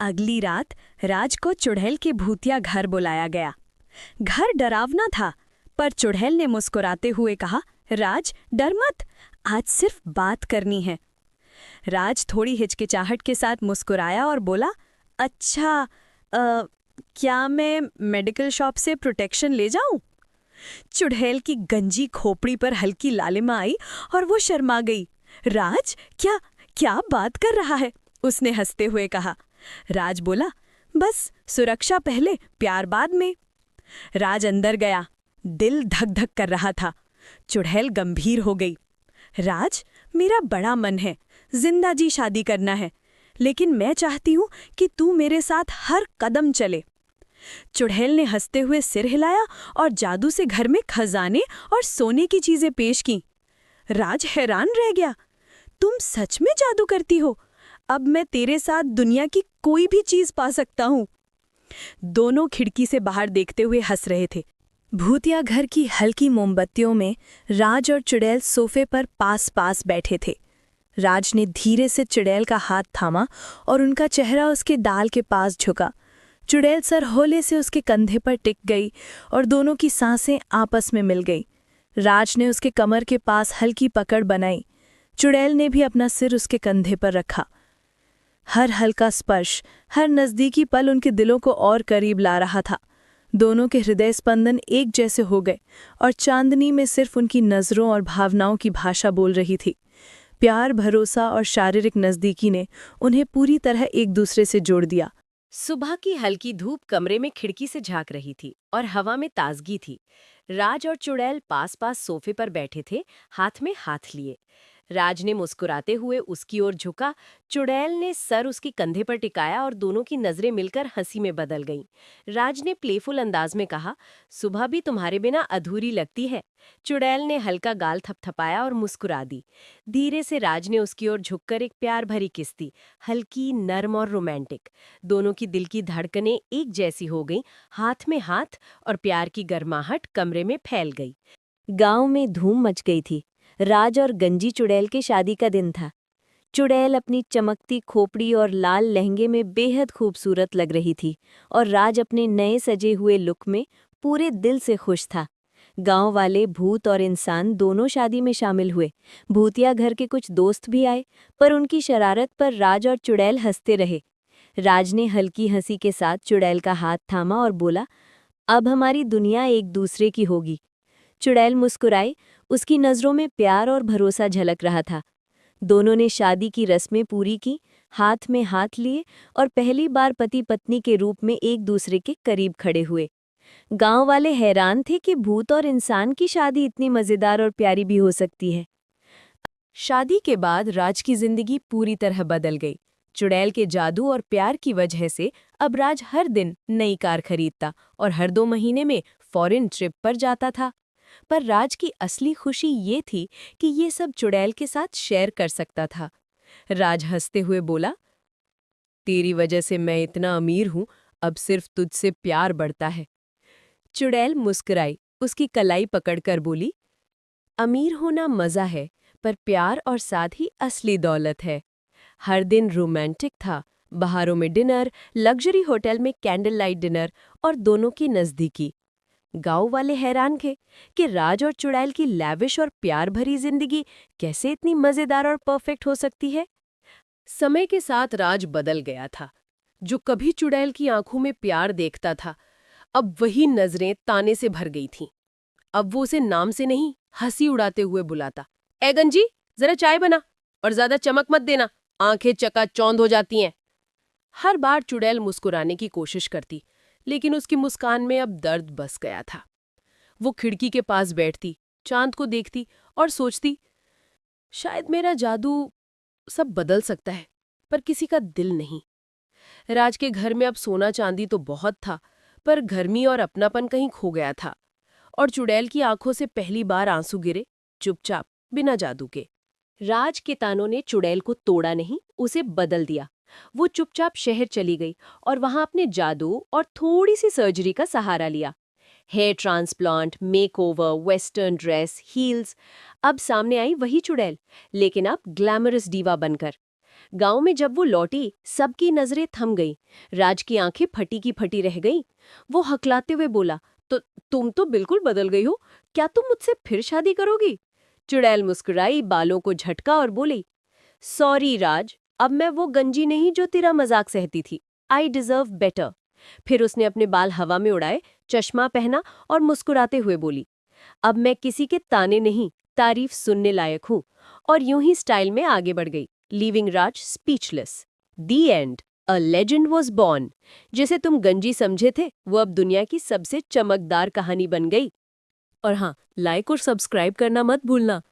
अगली रात राज को चुड़ैल के भूतिया घर बुलाया गया। घर डरावना था, पर चुड़ैल ने मुस्कुराते हुए कहा, राज डर मत, आज सिर्फ बात करनी है। राज थोड़ी हिचकिचाहट के साथ मुस्कुराया और बोला, अच्छा, क्या मैं मेडिकल शॉप से प्रोटेक्शन ले जाऊं? चुड़ैल की गंजी खोपड़ी पर हल्की लालिमा आई और वो शर्मा गई। राज, क्या क्या बात कर रहा है? उसने हंसते हुए कहा। राज बोला, बस सुरक्षा पहले, प्यार बाद में। राज अंदर गया, दिल धक धक कर रहा था। चुड़ैल गंभीर हो गई। राज, मेरा बड़ा मन है, जिंदा जी शादी करना है, लेकिन मैं चाहती हूं कि तू मेरे साथ हर कदम चले। चुड़ैल ने हंसते हुए सिर हिलाया और जादू से घर में खजाने और सोने की चीजें पेश की। राज हैरान रह गया, तुम सच में जादू करती हो? अब मैं तेरे साथ दुनिया की कोई भी चीज पा सकता हूं। दोनों खिड़की से बाहर देखते हुए हंस रहे थे। भूतिया घर की हल्की मोमबत्तियों में राज और चुड़ैल सोफे पर पास पास बैठे थे। राज ने धीरे से चुड़ैल का हाथ थामा और उनका चेहरा उसके दाल के पास झुका। चुड़ैल सर हौले से उसके कंधे पर टिक गई और दोनों की सांसें आपस में मिल गई। राज ने उसके कमर के पास हल्की पकड़ बनाई। चुड़ैल ने भी अपना सिर उसके कंधे पर रखा। हर हल्का स्पर्श, हर नज़दीकी पल उनके दिलों को और करीब ला रहा था। दोनों के हृदय स्पंदन एक जैसे हो गए और चांदनी में सिर्फ उनकी नज़रों और भावनाओं की भाषा बोल रही थी। प्यार, भरोसा और शारीरिक नज़दीकी ने उन्हें पूरी तरह एक दूसरे से जोड़ दिया। सुबह की हल्की धूप कमरे में खिड़की से झांक रही थी और हवा में ताजगी थी। राज और चुड़ैल पास पास सोफे पर बैठे थे, हाथ में हाथ लिए। राज ने मुस्कुराते हुए उसकी ओर झुका, चुड़ैल ने सर उसकी कंधे पर टिकाया और दोनों की नजरें मिलकर हंसी में बदल गईं। राज ने प्लेफुल अंदाज में कहा, सुबह भी तुम्हारे बिना अधूरी लगती है। चुड़ैल ने हल्का गाल थपथपाया और मुस्कुरा दी। धीरे से राज ने उसकी ओर झुककर एक प्यार भरी किस दी, हल्की, नर्म और रोमांटिक। दोनों की दिल की धड़कनें एक जैसी हो गईं, हाथ में हाथ, और प्यार की गर्माहट कमरे में फैल गई। गांव में धूम मच गई थी। राज और गंजी चुड़ैल के शादी का दिन था। चुड़ैल अपनी चमकती खोपड़ी और लाल लहंगे में बेहद खूबसूरत लग रही थी और राज अपने नए सजे हुए लुक में पूरे दिल से खुश था। गांव वाले, भूत और इंसान दोनों शादी में शामिल हुए। भूतिया घर के कुछ दोस्त भी आए, पर उनकी शरारत पर राज और चुड़ैल हंसते रहे। राज ने हल्की हंसी के साथ चुड़ैल का हाथ थामा और बोला, अब हमारी दुनिया एक दूसरे की होगी। चुड़ैल मुस्कुराई, उसकी नज़रों में प्यार और भरोसा झलक रहा था। दोनों ने शादी की रस्में पूरी की, हाथ में हाथ लिए और पहली बार पति पत्नी के रूप में एक दूसरे के करीब खड़े हुए। गांव वाले हैरान थे कि भूत और इंसान की शादी इतनी मज़ेदार और प्यारी भी हो सकती है। शादी के बाद राज की जिंदगी पूरी तरह बदल गई। चुड़ैल के जादू और प्यार की वजह से अब राज हर दिन नई कार खरीदता और हर 2 महीने में फॉरेन ट्रिप पर जाता था। पर राज की असली खुशी ये थी कि ये सब चुड़ैल के साथ शेयर कर सकता था। राज हंसते हुए बोला, तेरी वजह से मैं इतना अमीर हूं, अब सिर्फ तुझसे प्यार बढ़ता है। चुड़ैल मुस्कुराई, उसकी कलाई पकड़कर बोली, अमीर होना मजा है, पर प्यार और साथ ही असली दौलत है। हर दिन रोमांटिक था, बहारों में डिनर, लग्जरी होटल में कैंडल लाइट डिनर और दोनों की नज़दीकी। गांव वाले हैरान थे कि राज और चुड़ैल की लैविश और प्यार भरी जिंदगी कैसे इतनी मजेदार और परफेक्ट हो सकती है। समय के साथ राज बदल गया था। जो कभी चुड़ैल की आंखों में प्यार देखता था, अब वही नजरें ताने से भर गई थीं। अब वो उसे नाम से नहीं, हंसी उड़ाते हुए बुलाता, ए गंजी, जरा चाय बना, और ज्यादा चमक मत देना, आंखें चकाचौंध हो जाती हैं। हर बार चुड़ैल मुस्कुराने की कोशिश करती, लेकिन उसकी मुस्कान में अब दर्द बस गया था। वो खिड़की के पास बैठती, चांद को देखती और सोचती, शायद मेरा जादू सब बदल सकता है, पर किसी का दिल नहीं। राज के घर में अब सोना चांदी तो बहुत था, पर गर्मी और अपनापन कहीं खो गया था। और चुड़ैल की आंखों से पहली बार आंसू गिरे, चुपचाप, बिना जादू के। राज के तानों ने चुड़ैल को तोड़ा नहीं, उसे बदल दिया। वो चुपचाप शहर चली गई और वहां अपने जादू और थोड़ी सी सर्जरी का सहारा लिया। Hair transplant, makeover, western dress, heels. अब सामने आई वही चुड़ैल, लेकिन अब ग्लैमरस डीवा बनकर। गांव में जब वो लौटी, सबकी नजरें थम गईं। राज की आंखें फटी की फटी रह गईं। वो हकलाते हुए बोला, तो तुम तो बिल्कुल बदल गई हो। क्या तुम मुझसे फिर शादी करोगी? चुड़ैल मुस्कुराई, बालों को झटका और बोली, सॉरी राज, अब मैं वो गंजी नहीं जो तेरा मजाक सहती थी। I deserve better. फिर उसने अपने बाल हवा में उड़ाए, चश्मा पहना और मुस्कुराते हुए बोली, अब मैं किसी के ताने नहीं, तारीफ सुनने लायक हूँ। और यूं ही स्टाइल में आगे बढ़ गई, leaving Raj speechless. The and. A legend was born. जिसे तुम गंजी समझे थे, वो अब दुनिया की सबसे चमकदार कहानी बन गई। और हाँ, लाइक और सब्सक्राइब करना मत भूलना।